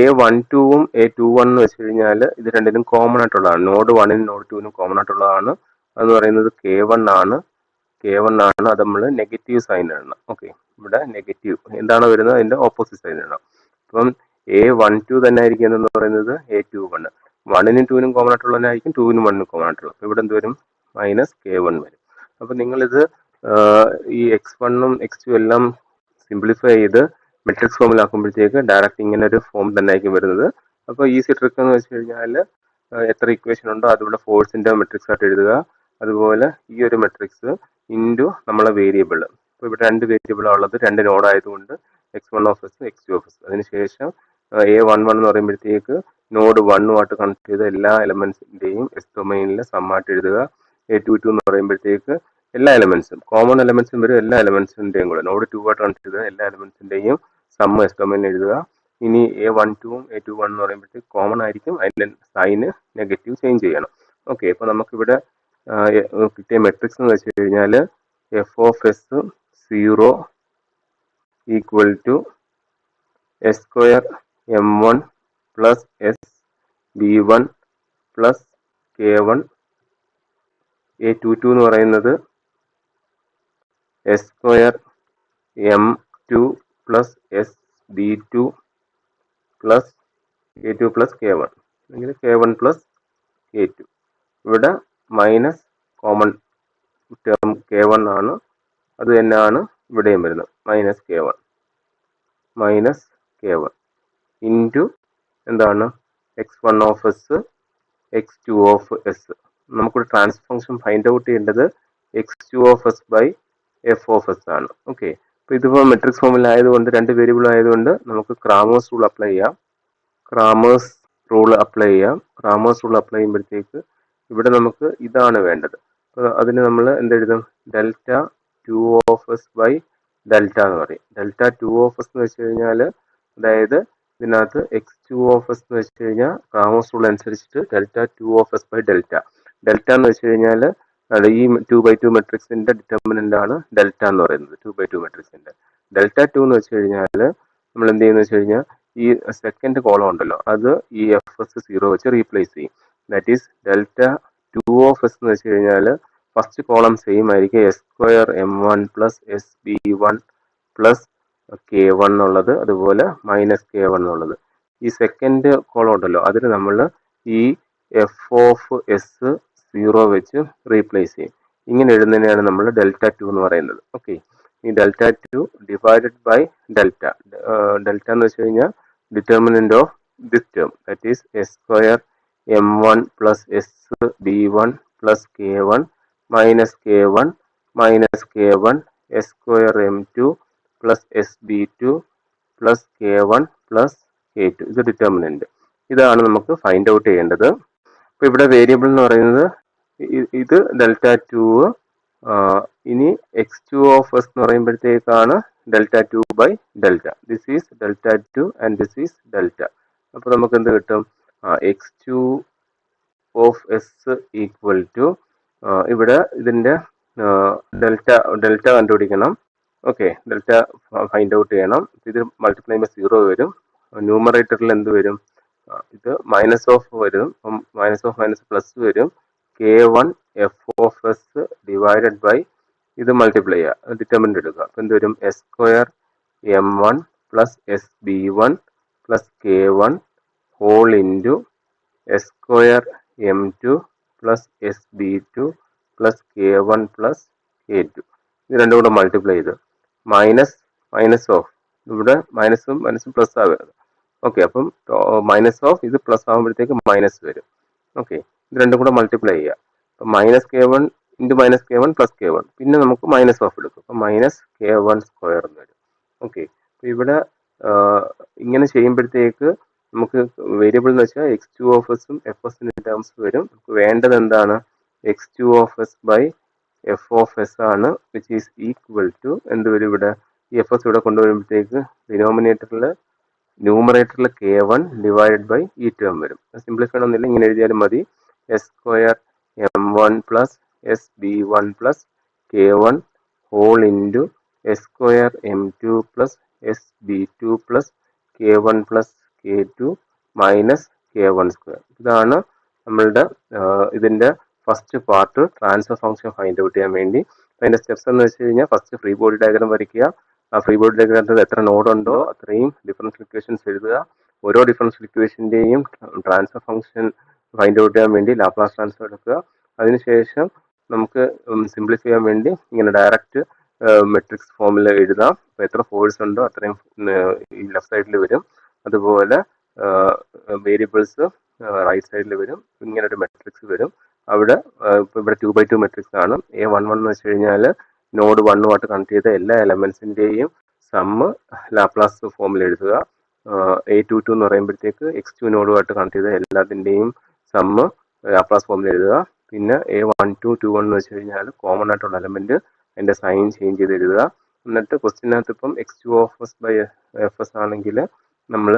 A12ഉം A21 എന്ന് വെച്ച് കഴിഞ്ഞാൽ ഇത് രണ്ടിനും കോമൺ ആയിട്ടുള്ളതാണ്. നോഡ് 1നും നോഡ് 2നും കോമൺ ആയിട്ടുള്ളതാണ്. അതെന്ന് പറയുന്നത് K1 ആണ്. അത് നമ്മൾ നെഗറ്റീവ് സൈൻ ഇടണം. ഓക്കെ, ഇവിടെ നെഗറ്റീവ് എന്താണ് വരുന്നത്? അതിന്റെ ഓപ്പോസിറ്റ് സൈൻ ഇടണം. അപ്പം A12 തന്നെ ആയിരിക്കും എന്ന് പറയുന്നത് A21. 1നും 2നും കോമൺ ആയിട്ടുള്ളതായിരിക്കും 2നും 1നും കോമൺ ആയിട്ടുള്ളത്. അപ്പോൾ ഇവിടെ എന്ത് വരും? മൈനസ് K1 വരും. അപ്പം നിങ്ങളിത് ഈ x1ഉം x2 എല്ലാം സിംപ്ലിഫൈ ചെയ്ത് മെട്രിക്സ് ഫോമിലാക്കുമ്പോഴത്തേക്ക് ഡയറക്റ്റ് ഇങ്ങനെ ഒരു ഫോം തന്നെ ആയിരിക്കും വരുന്നത്. അപ്പോൾ ഈസി ട്രിക്ക് എന്ന് വെച്ച് കഴിഞ്ഞാൽ എത്ര ഇക്വേഷൻ ഉണ്ടോ അതിവിടെ ഫോഴ്സിന്റെ മെട്രിക്സ് ആയിട്ട് എഴുതുക. അതുപോലെ ഈ ഒരു മെട്രിക്സ് ഇൻറ്റു നമ്മളെ വേരിയബിൾ. അപ്പോൾ ഇവിടെ രണ്ട് വേരിയബിളാണ് ഉള്ളത്, രണ്ട് നോഡ് ആയതുകൊണ്ട് x1 of s x2 of S. അതിനുശേഷം A11 എന്ന് പറയുമ്പോഴത്തേക്ക് നോഡ് 1 കണക്ട് ചെയ്ത എല്ലാ എലമെന്റ്സിന്റെയും എസ് ഡൊമൈനിൽ സമ്മായിട്ട് എഴുതുക. A22 എന്ന് പറയുമ്പോഴത്തേക്ക് എല്ലാ എലമെന്റ്സും കോമൺ എലമെന്റ്സും വരും, എല്ലാ എലമെന്റ്സിന്റെയും കൂടെ നോഡ് 2 കണക്ട് ചെയ്ത എല്ലാ എലമെന്റ്സിന്റെയും സമ്മ് എസ് ഡൊമൈനിൽ എഴുതുക. ഇനി A12ഉം A21 എന്ന് പറയുമ്പോഴത്തേക്ക് കോമൺ ആയിരിക്കും, അതിന്റെ സൈന് നെഗറ്റീവ് ചേഞ്ച് ചെയ്യണം. ഓക്കെ, അപ്പോൾ നമുക്കിവിടെ കിട്ടിയ മെട്രിക്സ് എന്ന് വെച്ച് കഴിഞ്ഞാൽ F of S 0 equal to S square M1 plus S B1 plus K1 A22 എന്ന് പറയുന്നത് S square M2 plus SB2 plus K2 plus K1 അല്ലെങ്കിൽ K1 പ്ലസ് K2. ഇവിടെ മൈനസ് കോമൺ ടേം K1 ആണ്, അത് തന്നെയാണ് ഇവിടെയും വരുന്നത് മൈനസ് K1 ഇൻറ്റു എന്താണ് x1 of s x2 of s. നമുക്കൊരു ട്രാൻസ്ഫർ ഫംഗ്ഷൻ ഫൈൻഡ് ഔട്ട് ചെയ്യേണ്ടത് x2 of S by F of S ആണ്. ഓക്കെ, അപ്പോൾ ഇതിപ്പോൾ മെട്രിക്സ് ഫോമിൽ ആയതുകൊണ്ട് രണ്ട് വേരിയബിൾ ആയതുകൊണ്ട് നമുക്ക് ക്രാമേഴ്സ് റൂൾ അപ്ലൈ ചെയ്യാം. ക്രാമേഴ്സ് റൂൾ അപ്ലൈ ചെയ്യുമ്പോഴത്തേക്ക് ഇവിടെ നമുക്ക് ഇതാണ് വേണ്ടത്. അപ്പോൾ അതിന് നമ്മൾ എന്തെഴുതും? Delta 2 of S by delta എന്ന് പറയും. ഡെൽറ്റ 2 ഓഫ് എസ് എന്ന് വെച്ച് കഴിഞ്ഞാൽ, അതായത് ഇതിനകത്ത് x2 ഓഫ് എസ് എന്ന് വെച്ച് കഴിഞ്ഞാൽ ക്രാമേഴ്സ് റൂൾ അനുസരിച്ചിട്ട് delta 2 of S by delta. Delta എന്ന് വെച്ച് കഴിഞ്ഞാൽ ഈ 2/2 മെട്രിക്സിന്റെ ഡിറ്റർമിനന്റ് ആണ് ഡെൽറ്റ എന്ന് പറയുന്നത്. 2/2 മെട്രിക്സിന്റെ ഡെൽറ്റ 2 എന്ന് വെച്ച് കഴിഞ്ഞാൽ നമ്മൾ എന്ത് ചെയ്യുന്നത് വെച്ച് കഴിഞ്ഞാൽ ഈ സെക്കൻഡ് കോളം ഉണ്ടല്ലോ അത് ഈ FS0 വെച്ച് റീപ്ലേസ് ചെയ്യും. That is delta 2 of s എന്ന് വെച്ച് കഴിഞ്ഞാൽ ഫസ്റ്റ് കോളം സെയിം ആയിരിക്കും, S square M1 plus SB1 plus K1 എന്നുള്ളത്, അതുപോലെ മൈനസ് K1 എന്നുള്ളത്. ഈ സെക്കൻഡ് കോളം ഉണ്ടല്ലോ അതിൽ നമ്മൾ ഈ എഫ് ഓഫ് എസ് 0 വെച്ച് റീപ്ലേസ് ചെയ്യും. ഇങ്ങനെ എഴുതുന്നതിനാണ് നമ്മൾ ഡെൽറ്റ 2 എന്ന് പറയുന്നത്. ഓക്കെ, ഈ delta 2 divided by delta. Delta എന്ന് വെച്ച് കഴിഞ്ഞാൽ determinant of this term, that is S square M1 plus SB1 plus K1 minus K1 S square M2 plus SB2 plus K1 plus K2. ഇത് determinant. ഇതാണ് നമുക്ക് find out ചെയ്യേണ്ടത്. അപ്പോൾ ഇവിടെ variable എന്ന് പറയുന്നത് ഇത് ഡെൽറ്റ 2. ഇനി x2 ഓഫ് എസ് എന്ന് പറയുമ്പോഴത്തേക്കാണ് delta 2 by delta. This is delta 2 and this is delta. അപ്പോൾ നമുക്ക് എന്ത് കിട്ടും? x2 of s equal to ഇവിടെ ഇതിന്റെ ഡെൽറ്റ കണ്ടുപിടിക്കണം. ഓക്കെ, ഡെൽറ്റ ഫൈൻഡ് ഔട്ട് ചെയ്യണം. ഇത് മൾട്ടിപ്ലൈ ചെയ്യുമ്പോൾ 0 വരും. ന്യൂമറേറ്ററിൽ എന്ത് വരും? ഇത് മൈനസ് ഓഫ് വരും. മൈനസ് ഓഫ് മൈനസ് പ്ലസ് വരും. K1 F of S divided by ഇത് മൾട്ടിപ്ലൈ ചെയ്യുക, ഡിറ്റർമിനന്റ് എടുക്കുക. അപ്പം എന്ത് വരും? S square M1 plus SB1 plus K1 whole into S square M2 plus SB2 plus K1 plus K2. ഇത് രണ്ടും കൂടെ മൾട്ടിപ്ലൈ ചെയ്ത് മൈനസ് ഓഫ് ഇവിടെ മൈനസും പ്ലസ് ആവുക. ഓക്കെ, അപ്പം മൈനസ് ഓഫ് ഇത് പ്ലസ് ആകുമ്പോഴത്തേക്ക് മൈനസ് വരും. ഓക്കെ, ഇത് രണ്ടും കൂടെ മൾട്ടിപ്ലൈ ചെയ്യുക. അപ്പം minus K1 into minus K1 plus K1, പിന്നെ നമുക്ക് മൈനസ് ഓഫ് എടുക്കും. അപ്പം മൈനസ് K1 സ്ക്വയർ എന്ന് വരും. ഓക്കെ, അപ്പോൾ ഇവിടെ ഇങ്ങനെ ചെയ്യുമ്പോഴത്തേക്ക് നമുക്ക് വേരിയബിൾ എന്ന് വെച്ചാൽ x2 ഓഫ് എസും എഫ് എസിന്റെ ടേംസ് വരും. നമുക്ക് വേണ്ടത് എന്താണ്? x2 of S by F of S ആണ്, വിച്ച് ഈസ് ഈക്വൽ ടു എന്ത് വരും? ഇവിടെ ഈ എഫ് എസ് ഇവിടെ കൊണ്ടുവരുമ്പോഴത്തേക്ക് ന്യൂമറേറ്ററിൽ K1 ഡിവൈഡഡ് ബൈ ഈ ടേം വരും. സിംപ്ലിഫൈ ഒന്നുമില്ല, ഇങ്ങനെ എഴുതിയാലും മതി. S square M1 plus SB1 plus K1 whole into S square M2 plus SB2 plus K1 plus K2 minus K1 square. ഇതാണ് നമ്മളുടെ ഇതിന്റെ first part, transfer function find out ചെയ്യാൻ വേണ്ടി. അതിന്റെ സ്റ്റെപ്സ് എന്ന് വെച്ച് കഴിഞ്ഞാൽ ഫസ്റ്റ് ഫ്രീ ബോഡി ഡയഗ്രാം വരയ്ക്കുക. ആ ഫ്രീ ബോഡി ഡയഗ്രാമിൽ എത്ര നോഡ് ഉണ്ടോ അത്രയും ഡിഫറൻഷ്യൽ ഇക്വേഷൻസ് എഴുതുക. ഓരോ ഡിഫറൻഷ്യൽ ഇക്വേഷന്റെയും ട്രാൻസ്ഫർ ഫംഗ്ഷൻ ഫൈൻഡ് ഔട്ട് ചെയ്യാൻ വേണ്ടി ലാപ്ലാസ് ട്രാൻസ്ഫർ എടുക്കുക. അതിനുശേഷം നമുക്ക് സിംപ്ലിഫൈ ചെയ്യാൻ വേണ്ടി ഇങ്ങനെ ഡയറക്റ്റ് മെട്രിക്സ് ഫോമിൽ എഴുതാം. അപ്പോൾ എത്ര ഫോഴ്സ് ഉണ്ടോ അത്രയും ഈ ലെഫ്റ്റ് സൈഡിൽ വരും. അതുപോലെ വേരിയബിൾസ് റൈറ്റ് സൈഡിൽ വരും. ഇങ്ങനെ ഒരു മെട്രിക്സ് വരും. അവിടെ ഇപ്പോൾ ഇവിടെ 2/2 മെട്രിക്സ് ആണ്. A11 എന്ന് വെച്ച് കഴിഞ്ഞാൽ നോഡ് 1 കണക്ട് ചെയ്ത എല്ലാ എലമെന്റ്സിന്റെയും സമ്മ് ലാപ്ലാസ് ഫോമിൽ എഴുതുക. A22 എന്ന് പറയുമ്പോഴത്തേക്ക് x2 നോഡുമായിട്ട് കണക്ട് ചെയ്ത എല്ലാത്തിന്റെയും സമ്മ് ലാപ്ലാസ് ഫോമിൽ എഴുതുക. പിന്നെ A12 21 എന്ന് വെച്ച് കഴിഞ്ഞാൽ കോമൺ ആയിട്ടുള്ള എലമെന്റ് അതിന്റെ സൈൻ ചേഞ്ച് ചെയ്ത് എഴുതുക. എന്നിട്ട് ക്വസ്റ്റിനകത്ത് ഇപ്പം x2 of S by F s ആണെങ്കിൽ നമ്മൾ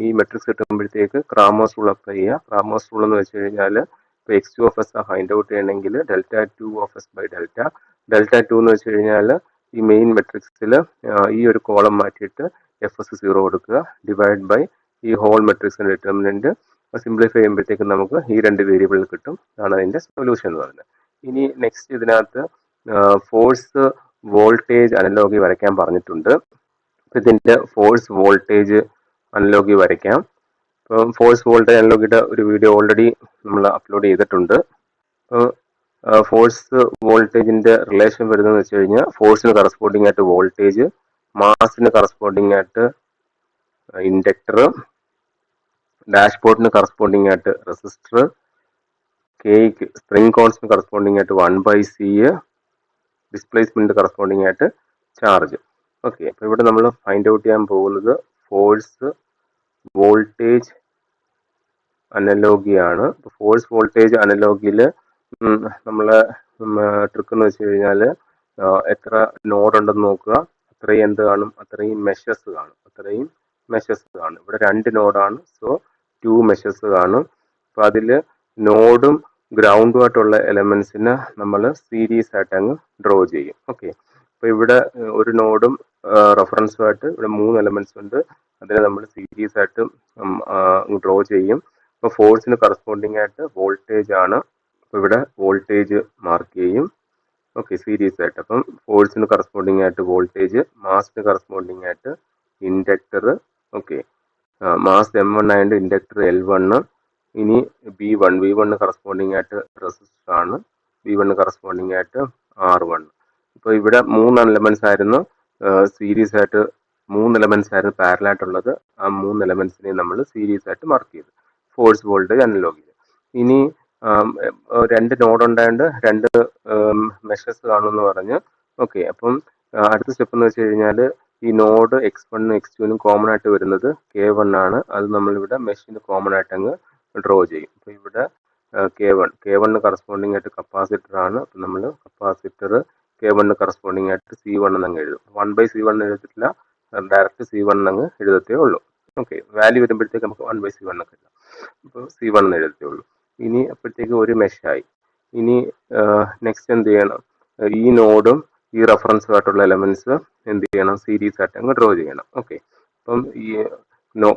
ഈ മെട്രിക്സ് കിട്ടുമ്പോഴത്തേക്ക് ക്രാമേഴ്സ് റൂൾ അപ്ലൈ ചെയ്യുക. ക്രാമേഴ്സ് റൂൾ എന്ന് വെച്ച് കഴിഞ്ഞാൽ ഇപ്പോൾ x2 of s find out ചെയ്യണമെങ്കിൽ delta 2 of S by delta 2 എന്ന് വെച്ച് കഴിഞ്ഞാൽ ഈ മെയിൻ മെട്രിക്സിൽ ഈ ഒരു കോളം മാറ്റിയിട്ട് FS0 കൊടുക്കുക, ഡിവൈഡ് ബൈ ഈ ഹോൾ മെട്രിക്സിന്റെ ഡിറ്റർമിനന്റ് സിംപ്ലിഫൈ ചെയ്യുമ്പോഴത്തേക്കും നമുക്ക് ഈ രണ്ട് വേരിയബിൾ കിട്ടും. അതാണ് അതിൻ്റെ സൊല്യൂഷൻ എന്ന് പറയുന്നത്. ഇനി നെക്സ്റ്റ് ഇതിനകത്ത് ഫോഴ്സ് വോൾട്ടേജ് അനലോഗി വരയ്ക്കാൻ പറഞ്ഞിട്ടുണ്ട്. ഇതിൻ്റെ ഫോഴ്സ് വോൾട്ടേജ് അനലോഗി വരയ്ക്കാം. ഇപ്പം ഫോഴ്സ് വോൾട്ടേജ് അനലോഗിയുടെ ഒരു വീഡിയോ ഓൾറെഡി നമ്മൾ അപ്ലോഡ് ചെയ്തിട്ടുണ്ട്. അപ്പോൾ ഫോഴ്സ് വോൾട്ടേജിന്റെ റിലേഷൻ വരുന്നതെന്ന് വെച്ച് കഴിഞ്ഞാൽ ഫോഴ്സിന് കറസ്പോണ്ടിങ് ആയിട്ട് വോൾട്ടേജ്, മാസിന് കറസ്പോണ്ടിങ് ആയിട്ട് ഇൻഡക്ടർ, ഡാഷ്ബോർഡിന് കറസ്പോണ്ടിങ് ആയിട്ട് റെസിസ്റ്റർ, കെയ്ക്ക് സ്പ്രിംഗ് കോൺസിന് കറസ്പോണ്ടിങ് ആയിട്ട് 1/c, ഡിസ്പ്ലേസ്മെന്റ് കറസ്പോണ്ടിങ് ആയിട്ട് ചാർജ്. ഓക്കെ, അപ്പോൾ ഇവിടെ നമ്മൾ ഫൈൻഡ് ഔട്ട് ചെയ്യാൻ പോകുന്നത് ഫോഴ്സ് വോൾട്ടേജ് അനലോഗിയാണ്. ഫോഴ്സ് വോൾട്ടേജ് അനലോഗിയിൽ നമ്മളെ ട്രിക്ക് എന്ന് വെച്ച് കഴിഞ്ഞാൽ എത്ര നോഡ് ഉണ്ടെന്ന് നോക്കുക, അത്രയും എന്ത് കാണും, അത്രയും മെഷസ് കാണും. ഇവിടെ 2 നോഡാണ്, സോ 2 മെഷസ് കാണും. അപ്പോൾ അതിൽ നോഡും ഗ്രൗണ്ടുമായിട്ടുള്ള എലമെന്റ്സിന് നമ്മൾ സീരീസ് ആയിട്ട് അങ്ങ് ഡ്രോ ചെയ്യും. ഓക്കെ, അപ്പോൾ ഇവിടെ ഒരു നോഡും റെഫറൻസുമായിട്ട് ഇവിടെ 3 എലമെന്റ്സ് ഉണ്ട്, അതിനെ നമ്മൾ സീരീസ് ആയിട്ട് ഡ്രോ ചെയ്യും. അപ്പോൾ ഫോഴ്സിന് കറസ്പോണ്ടിങ് ആയിട്ട് വോൾട്ടേജ് ആണ്, അപ്പോൾ ഇവിടെ വോൾട്ടേജ് മാർക്ക് ചെയ്യും. ഓക്കെ, സീരീസ് ആയിട്ട്. അപ്പം ഫോഴ്സിന് കറസ്പോണ്ടിങ് ആയിട്ട് വോൾട്ടേജ്, മാസിന് കറസ്പോണ്ടിങ് ആയിട്ട് ഇൻഡക്ടർ. ഓക്കെ, മാസ് M1 ആയതുകൊണ്ട് ഇൻഡക്ടർ L1. ഇനി V1 കറസ്പോണ്ടിങ് ആയിട്ട് റെസിസ്റ്റർ ആണ്, V1 കറസ്പോണ്ടിങ് ആയിട്ട് R1. ഇപ്പോൾ ഇവിടെ 3 എലമെന്റ്സ് ആയിരുന്നു സീരീസ് ആയിട്ട്, 3 എലമെന്റ്സ് ആയിരുന്നു പാരലൽ ആയിട്ടുള്ളത്. ആ 3 എലമെന്റ്സിനെ നമ്മൾ സീരീസ് ആയിട്ട് മാർക്ക് ചെയ്തു ഫോഴ്സ് വോൾട്ടേജ് അനലോഗിൽ. ഇനി 2 നോഡ് ഉണ്ടായതുകൊണ്ട് 2 മെഷസ് കാണുമെന്ന് പറഞ്ഞു. ഓക്കെ, അപ്പം അടുത്ത സ്റ്റെപ്പ് എന്ന് വെച്ച് കഴിഞ്ഞാൽ ഈ നോഡ് X1 X2 കോമൺ ആയിട്ട് വരുന്നത് K1 ആണ്. അത് നമ്മളിവിടെ മെഷിന് കോമൺ ആയിട്ട് അങ്ങ് ഡ്രോ ചെയ്യും. അപ്പോൾ ഇവിടെ K1 കറസ്പോണ്ടിങ് ആയിട്ട് കപ്പാസിറ്റർ ആണ്. അപ്പം നമ്മൾ കപ്പാസിറ്റർ K1 കറസ്പോണ്ടിങ് ആയിട്ട് C1 എന്നങ്ങ് എഴുതും. 1/C1 എഴുതത്തില്ല, ഡയറക്റ്റ് C1 അങ്ങ് എഴുതത്തേ ഉള്ളൂ. ഓക്കെ, വാല്യൂ വരുമ്പോഴത്തേക്ക് നമുക്ക് 1/C1 ഒക്കെ എഴുതാം. അപ്പോൾ C1 എന്ന് എഴുതത്തേ ഉള്ളൂ. ഇനി അപ്പോഴത്തേക്ക് ഒരു മെഷായി. ഇനി നെക്സ്റ്റ് എന്ത് ചെയ്യണം, ഈ നോഡും ഈ റെഫറൻസുമായിട്ടുള്ള എലമെന്റ്സ് എന്ത് ചെയ്യണം, സീരീസ് ആയിട്ട് അങ്ങ് ഡ്രോ ചെയ്യണം. ഓക്കെ, അപ്പം ഈ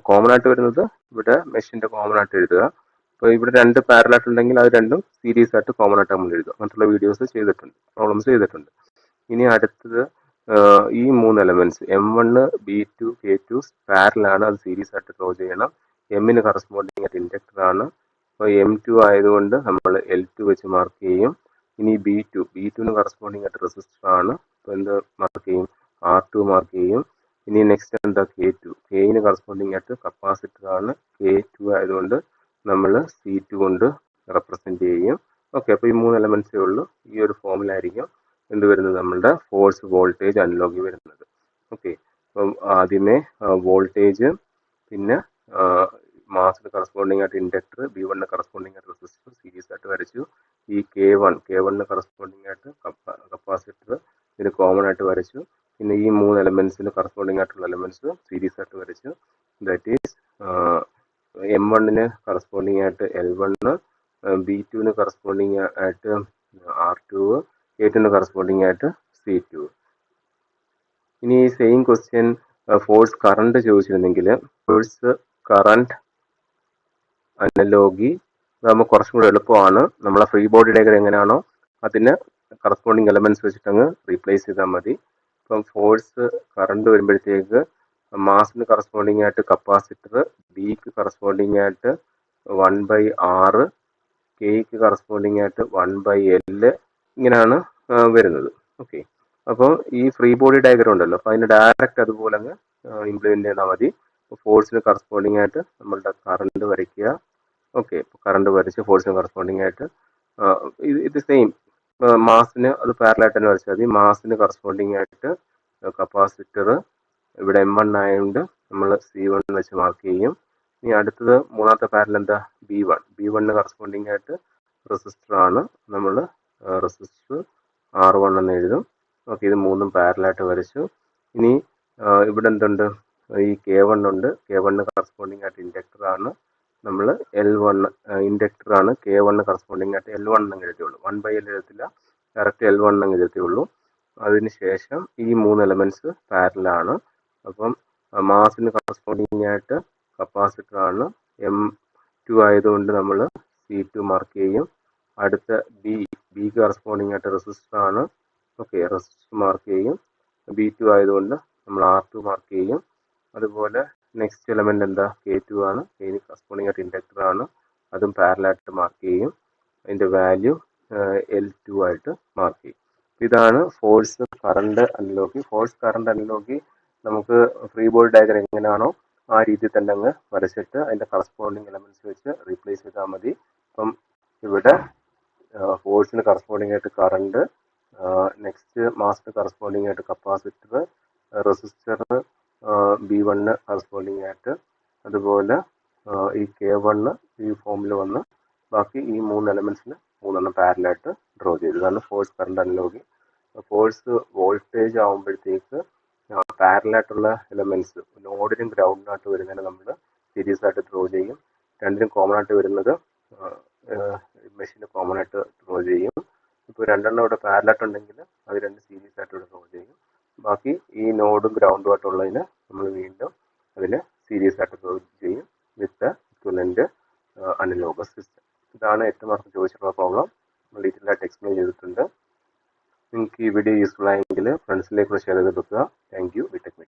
കോമൺ ആയിട്ട് വരുന്നത് ഇവിടെ മെഷിന്റെ കോമൺ ആയിട്ട് എഴുതുക. അപ്പോൾ ഇവിടെ 2 പാരലൽ ആയിട്ടുണ്ടെങ്കിൽ അത് രണ്ടും സീരീസ് ആയിട്ട് കോമൺ ആയിട്ട് നമ്മൾ എഴുതുക. മറ്റുള്ള വീഡിയോസ് ചെയ്തിട്ടുണ്ട്, പ്രോബ്ലംസ് ചെയ്തിട്ടുണ്ട്. ഇനി അടുത്തത് ഈ 3 elements M1 B2 K2 parallel ആണ്, അത് സീരീസ് ആയിട്ട് ഡ്രോ ചെയ്യണം. എമ്മിന് കറസ്പോണ്ടിങ് ആയിട്ട് ഇൻഡക്ടർ ആണ്, അപ്പോൾ M2 ആയതുകൊണ്ട് നമ്മൾ L2 വെച്ച് മാർക്ക് ചെയ്യും. ഇനി B2 കറസ്പോണ്ടിങ് ആയിട്ട് റെസിസ്റ്റർ ആണ്, അപ്പോൾ എന്ത് മാർക്ക് ചെയ്യും, R2 മാർക്ക് ചെയ്യും. ഇനി നെക്സ്റ്റ് എന്താ Kന് കറസ്പോണ്ടിങ് ആയിട്ട് കപ്പാസിറ്റർ ആണ്, K2 ആയതുകൊണ്ട് നമ്മൾ C2 കൊണ്ട് റെപ്രസെന്റ് ചെയ്യും. ഓക്കെ, അപ്പോൾ ഈ 3 എലമെന്റ്സേ ഉള്ളൂ. ഈ ഒരു ഫോമിലായിരിക്കും എന്ത് വരുന്നത്, നമ്മളുടെ ഫോഴ്സ് വോൾട്ടേജ് അനലോഗി വരുന്നത്. ഓക്കെ, അപ്പം ആദ്യമേ വോൾട്ടേജ്, പിന്നെ മാസിന് കറസ്പോണ്ടിങ് ആയിട്ട് ഇൻഡക്ടർ, V1 കറസ്പോണ്ടിങ് ആയിട്ട് റെസിസ്റ്റർ സീരീസ് ആയിട്ട് വരച്ചു. ഈ K1 കറസ്പോണ്ടിങ് ആയിട്ട് കപ്പാസിറ്റർ ഇതിന് കോമൺ ആയിട്ട് വരച്ചു. പിന്നെ ഈ 3 എലമെന്റ്സിന് കറസ്പോണ്ടിങ് ആയിട്ടുള്ള എലമെന്റ്സ് സീരീസ് ആയിട്ട് വരച്ചു. ദാറ്റ് ഈസ് M1 കറസ്പോണ്ടിങ് ആയിട്ട് L1, B2 കറസ്പോണ്ടിങ് ആയിട്ട് R2, K2 കറസ്പോണ്ടിങ് ആയിട്ട് C2. ഇനി ഈ സെയിം ക്വസ്റ്റ്യൻ ഫോഴ്സ് കറണ്ട് ചോദിച്ചിരുന്നെങ്കിൽ ഫോഴ്സ് കറണ്ട് അനലോഗി നമുക്ക് കുറച്ചും കൂടെ എളുപ്പമാണ്. നമ്മളെ ഫ്രീ ബോഡി ഡയഗ്രം എങ്ങനെയാണോ അതിന് കറസ്പോണ്ടിങ് എലമെന്റ്സ് വെച്ചിട്ട് അങ്ങ് റീപ്ലേസ് ചെയ്താൽ മതി. ഇപ്പം ഫോഴ്സ് കറണ്ട് വരുമ്പോഴത്തേക്ക് മാസിന് കറസ്പോണ്ടിങ് ആയിട്ട് കപ്പാസിറ്റർ, ബിക്ക് കറസ്പോണ്ടിങ് ആയിട്ട് 1/R, കെയ്ക്ക് കറസ്പോണ്ടിങ് ആയിട്ട് 1/L, ഇങ്ങനെയാണ് വരുന്നത്. ഓക്കെ, അപ്പോൾ ഈ ഫ്രീ ബോഡി ഡയഗ്രം ഉണ്ടല്ലോ, അപ്പോൾ അതിന് ഡയറക്റ്റ് അതുപോലെ അങ്ങ് ഇംപ്ലിമെന്റ് ചെയ്താൽ മതി. ഫോഴ്സിന് കറസ്പോണ്ടിങ് ആയിട്ട് നമ്മളുടെ കറണ്ട് വരയ്ക്കുക. ഓക്കെ, കറണ്ട് വരച്ച് ഫോഴ്സിന് കറസ്പോണ്ടിങ് ആയിട്ട് ഇത് സെയിം മാസിന് അത് പാരലായിട്ട് തന്നെ വരച്ചാൽ മതി. മാസിന് കറസ്പോണ്ടിങ് ആയിട്ട് കപ്പാസിറ്റർ ഇവിടെ M1 ആയതുകൊണ്ട് നമ്മൾ C1 വെച്ച് മാർക്ക് ചെയ്യും. ഇനി അടുത്തത് മൂന്നാമത്തെ പാരലൽ എന്താ, B1 കറസ്പോണ്ടിങ് ആയിട്ട് റെസിസ്റ്റർ ആണ്, നമ്മൾ റെസിസ്റ്റർ R1 എന്ന് എഴുതും. ഓക്കെ, ഇത് 3ഉം പാരലായിട്ട് വരച്ചു. ഇനി ഇവിടെ എന്തുണ്ട്, ഈ K1 ഉണ്ട്, K1 കറസ്പോണ്ടിങ് ആയിട്ട് ഇൻഡക്ടർ ആണ്, നമ്മൾ L1 ഇൻഡക്ടർ ആണ്, K1 കറസ്പോണ്ടിങ് ആയിട്ട് L1 എന്ന് എഴുതിയുള്ളൂ. 1/L എഴുതത്തില്ല, ഡയറക്റ്റ് L1 എന്ന് എഴുതത്തുള്ളൂ. അതിനുശേഷം ഈ 3 എലമെന്റ്സ് പാരലാണ്. അപ്പം മാസിന് കറസ്പോണ്ടിങ് ആയിട്ട് കപ്പാസിറ്റർ ആണ്, ടു ആയതുകൊണ്ട് നമ്മൾ C2 മാർക്ക് ചെയ്യും. അടുത്ത ബി കറസ്പോണ്ടിങ് ആയിട്ട് റെസിസ്റ്റർ ആണ്. ഓക്കെ, റെസിസ്റ്റർ മാർക്ക് ചെയ്യും. B2 ആയതുകൊണ്ട് നമ്മൾ R2 മാർക്ക് ചെയ്യും. അതുപോലെ നെക്സ്റ്റ് എലമെന്റ് എന്താ, K2 ആണ്. K കറസ്പോണ്ടിങ് ആയിട്ട് ഇൻഡക്ടർ ആണ്, അതും പാരലായിട്ട് മാർക്ക് ചെയ്യും. അതിന്റെ വാല്യൂ L2 ആയിട്ട് മാർക്ക് ചെയ്യും. ഇതാണ് force current analogy. Force current analogy നമുക്ക് ഫ്രീ ബോഡി ഡയഗ്രം എങ്ങനെയാണോ ആ രീതിയിൽ തന്നെ അങ്ങ് വരച്ചിട്ട് അതിന്റെ കറസ്പോണ്ടിങ് എലമെന്റ്സ് വെച്ച് റീപ്ലേസ് ചെയ്താൽ മതി. അപ്പം ഇവിടെ ഫോഴ്സിന് കറസ്പോണ്ടിങ് ആയിട്ട് കറണ്ട്, നെക്സ്റ്റ് മാസിന് കറസ്പോണ്ടിങ് ആയിട്ട് കപ്പാസിറ്റർ, റെസിസ്റ്റർ B1 കറസ്പോണ്ടിങ് ആയിട്ട്, അതുപോലെ ഈ K1 ഈ ഫോമിൽ വന്ന് ബാക്കി ഈ 3 എലമെന്റ്സിന് 3 പാരലായിട്ട് ഡ്രോ ചെയ്തു. ഇതാണ് force current analogy. Force voltage ആകുമ്പോഴത്തേക്ക് പാരലായിട്ടുള്ള എലമെന്റ്സ് നോഡിനും ഗ്രൗണ്ടിനായിട്ട് വരുന്നതിന് നമ്മൾ സീരീസ് ആയിട്ട് ഡ്രോ ചെയ്യും. രണ്ടിനും കോമൺ ആയിട്ട് വരുന്നത് മെഷീന് കോമൺ ആയിട്ട് ഡ്രോ ചെയ്യും. ഇപ്പോൾ രണ്ടെണ്ണം ഇവിടെ പാരലായിട്ട് ഉണ്ടെങ്കിൽ അത് രണ്ട് സീരീസ് ആയിട്ട് ഇവിടെ ഡ്രോ ചെയ്യും. ബാക്കി ഈ നോഡും ഗ്രൗണ്ടും ആയിട്ടുള്ളതിന് നമ്മൾ വീണ്ടും അതിന് സീരീസ് ആയിട്ട് ഡ്രോ ചെയ്യും വിത്ത് ഇക്വലന്റ് അനലോഗസ് സിസ്റ്റം. ഇതാണ് 8 മാർക്ക് ചോദിച്ചിട്ടുള്ള പ്രോബ്ലം. നമ്മൾ ഡീറ്റെയിൽ ആയിട്ട് എക്സ്പ്ലെയിൻ ചെയ്തിട്ടുണ്ട്. നിങ്ങൾക്ക് ഈ വീഡിയോ യൂസ്ഫുൾ ആയെങ്കിൽ ഫ്രണ്ട്സിലേക്ക് ഷെയർ ചെയ്ത് കൊടുക്കുക. Thank you. ബിടെക്